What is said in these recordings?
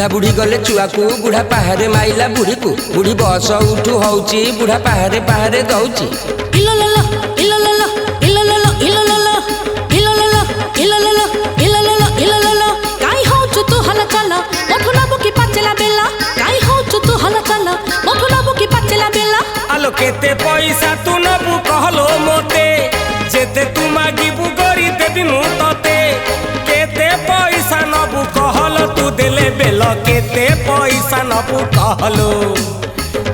बुढ़ा बुढ़ी गले चुआ को बुढ़ा पाहारे माइला बुढ़ी को बुढ़ी बस उठू हौची बुढ़ा पाहारे पाहारे दौची आलो केते पैसा तू नबु कहलो मोते जेते तू मागिबु गरी देबी मु तते केते पैसा नबु कहलो तू देले बेल केते पैसा नबु कहलो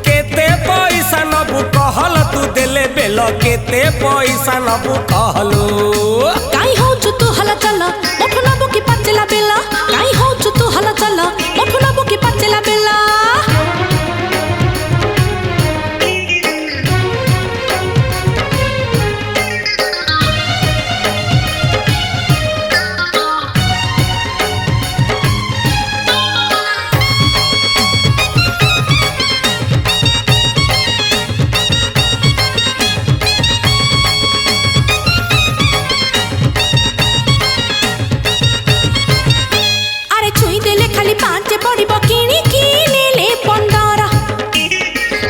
केते पैसा नबु कहलो तू देले बेल केते पैसा नबु कहलो काई होचु तू हला चला मोठो नबु की पचला बेला काई होचु तू हला चला मोठो नबु की पचला बेला पांचे पड़िब किणी किने ले 15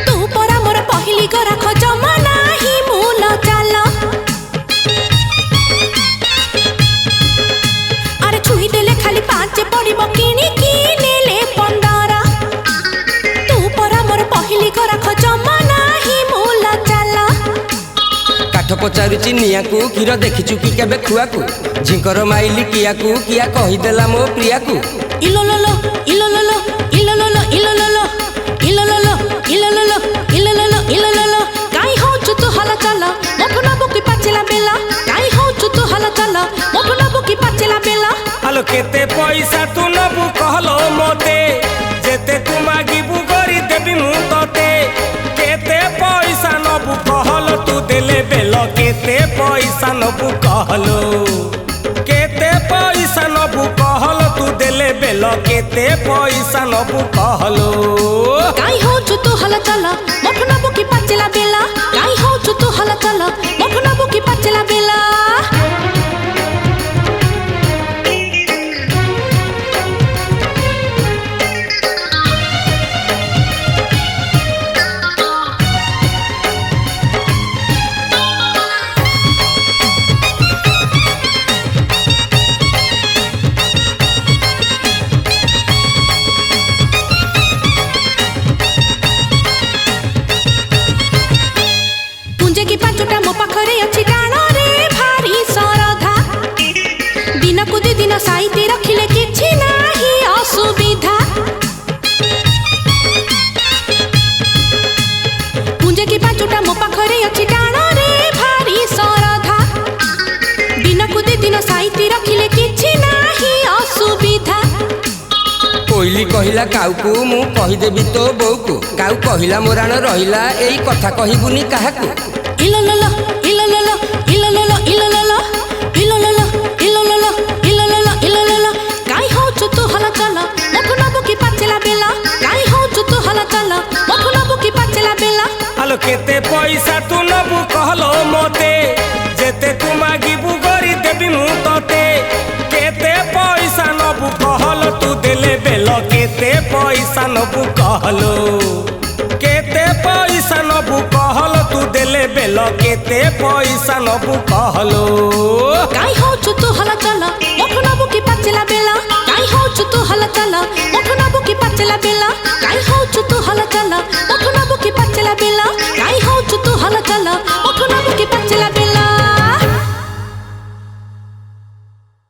तू परा मोर पहली गरा खजमा नाही मूल चाल अरे छुई देले खाली पांचे पड़िब किणी किने ले 15 तू परा मोर पहली गरा खजमा नाही मूल चाल काठ पचारुची निया को कीर देखिचु कि केबे खुआ को झिंकर माइली किया को किया कहिदेला मो प्रिया को इलोलोलो इलोलोलो इलोलोलो इलोलोलो इलोलोलो इलोलोलो इलोलोलो इलोलोलो काई होचु तू हला चला मोठो नबु की पचला बेला काई होचु तू हला चला मोठो नबु की पचला बेला आलो केते पैसा तू नबु कहलो मोते जेते तू मागिबु गरी देबी मु तते केते पैसा नबु कहलो तू देले बेल केते पैसा नबु कहलो केते पैसा नबु कहलो तू देले बेल केते पैसा नबु कहलो काई होचु तू हला चला मोठो नबु की पचला बेला काई होचु तू हला चला मोठो नबु की पचला बेला की पांचटा मो पाखरे अछि टाण रे भारी सरधा दिन को दिन साइते रखिले किछि नाही असुविधा पुंजे की पांचटा मो पाखरे अछि टाण रे भारी सरधा दिन को दिन साइते रखिले किछि नाही असुविधा कोइली कहिला काउ को मु कहि देबी तो बौ को काउ कहिला मोराण रहिला एई कथा कहिबुनी काहाकू इलोलोलो इलोलोलो इलोलोलो इलोलोलो इलोलोलो इलोलोलो इलोलोलो इलोलोलो काई होचु तू हला चला मोठो नबु की पचला बेला काई होचु तू हला चला मोठो नबु की पचला बेला आलो केते पैसा तू नबु कहलो मोते जेते तू मागिबु गरी देबी मु तते केते पैसा नबु कहलो तू देले बेल केते पैसा नबु कहलो केते पैसा नबु कहलो तू देले बेल केते पैसा नबु कहलो काई होचु तू हला चला मोठो नबु की पचला बेला